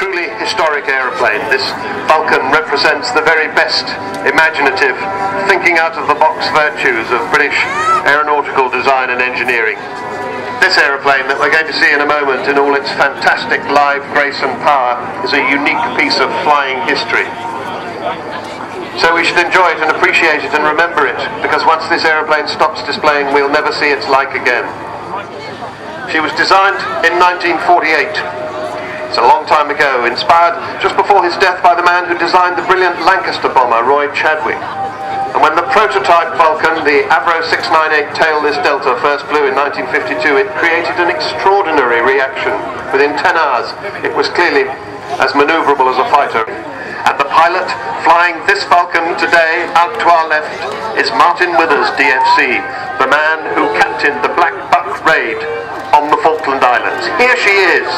truly historic aeroplane. This Vulcan represents the very best imaginative, thinking out of the box virtues of British aeronautical design and engineering. This aeroplane that we're going to see in a moment in all its fantastic live grace and power is a unique piece of flying history. So we should enjoy it and appreciate it and remember it, because once this aeroplane stops displaying, we'll never see its like again. She was designed in 1948. It's a long time ago, inspired just before his death by the man who designed the brilliant Lancaster bomber, Roy Chadwick. And when the prototype Vulcan, the Avro 698 tailless Delta, first flew in 1952, it created an extraordinary reaction. Within 10 hours, it was clearly as manoeuvrable as a fighter. And the pilot flying this Vulcan today, out to our left, is Martin Withers, DFC, the man who captained the Black Buck raid on the Falkland Islands. Here she is.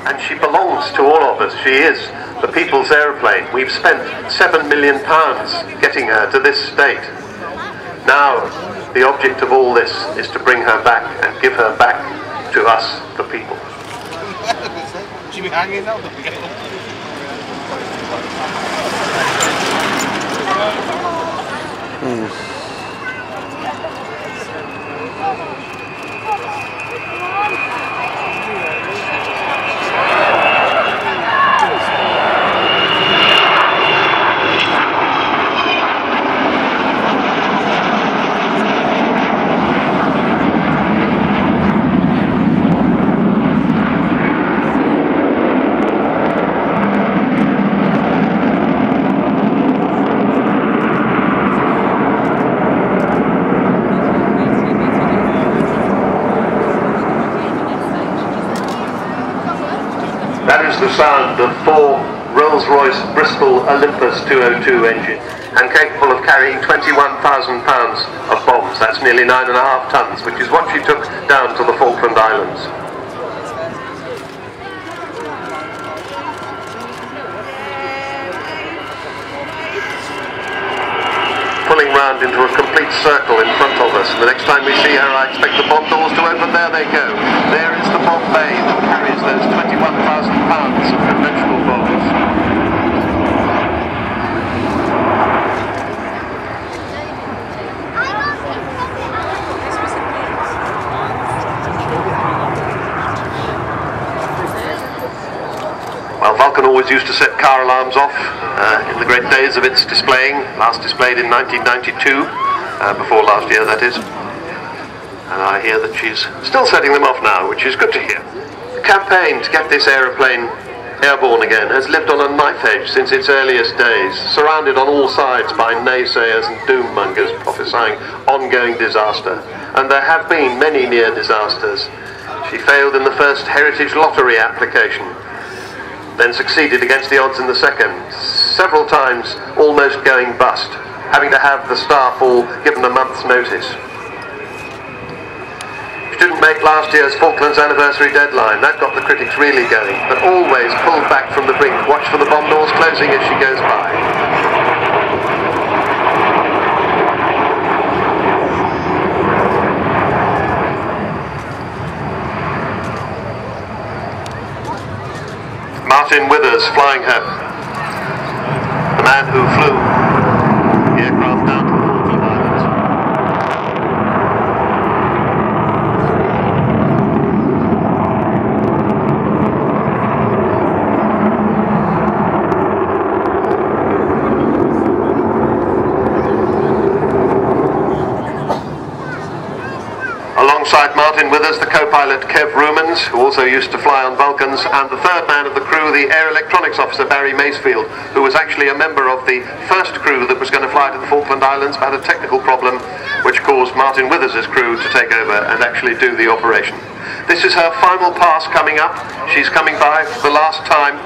And she belongs to all of us. She is the people's aeroplane. We've spent £7 million getting her to this state. Now, the object of all this is to bring her back and give her back to us, the people. She'll be hanging out. That is the sound of 4 Rolls-Royce Bristol Olympus 202 engines, and capable of carrying 21,000 pounds of bombs. That's nearly 9.5 tons, which is what she took down to the Falkland Islands. Pulling round into a complete circle in front of us. The next time we see her, I expect the bomb doors to open. There they go. There is the bomb bay that carries those 21,000 pounds of conventional bombs. Well, Vulcan always used to set car alarms off in the great days of its displaying, last displayed in 1992, before last year that is. And I hear that she's still setting them off now, which is good to hear. The campaign to get this aeroplane airborne again has lived on a knife edge since its earliest days, surrounded on all sides by naysayers and doommongers prophesying ongoing disaster. And there have been many near disasters. She failed in the first Heritage Lottery application, then succeeded against the odds in the second, several times almost going bust, having to have the staff all given a month's notice. She didn't make last year's Falklands anniversary deadline. That got the critics really going, but always pulled back from the brink. Watch for the bomb doors closing as she goes by. Martin Withers flying her, the man who flew the aircraft down to the Falkland Islands. Alongside Martin Withers, the co-pilot Kev Rumans, who also used to fly on Vulcans, and the third man of the crew, the air electronics officer Barry Masefield, who was actually a member of the first crew that was going to fly to the Falkland Islands, but had a technical problem which caused Martin Withers' crew to take over and actually do the operation. This is her final pass coming up. She's coming by for the last time.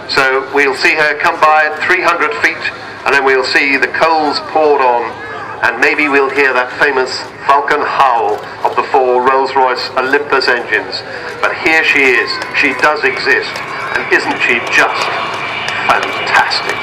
So we'll see her come by at 300 feet, and then we'll see the coals poured on and maybe we'll hear that famous Vulcan howl of the 4 Rolls-Royce Olympus engines. But here she is, she does exist, and isn't she just fantastic?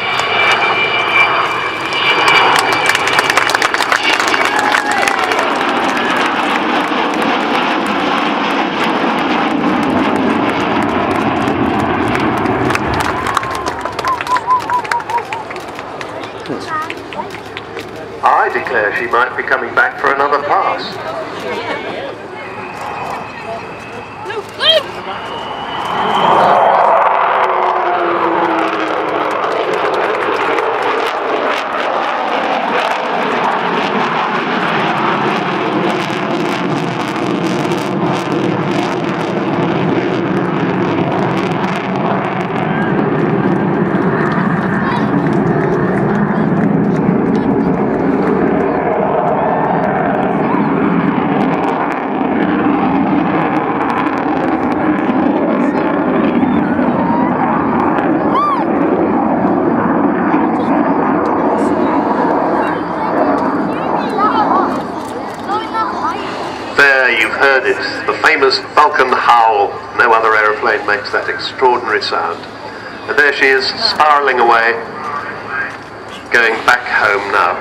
I declare she might be coming back for another pass. You've heard it, the famous Vulcan howl. No other aeroplane makes that extraordinary sound. And there she is, spiralling away, going back home now.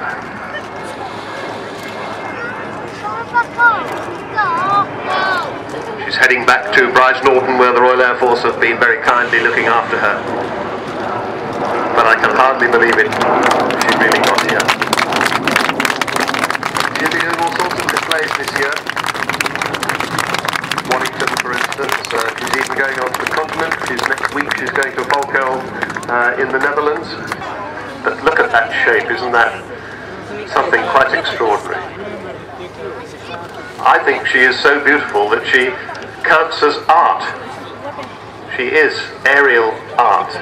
She's heading back to Brize Norton, where the Royal Air Force have been very kindly looking after her. But I can hardly believe it, she really got here. She'll be doing all sorts of displays this year. For instance, she's even going on to the continent. Next week she's going to Vulcan in the Netherlands. But look at that shape, isn't that something quite extraordinary? I think she is so beautiful that she counts as art. She is aerial art.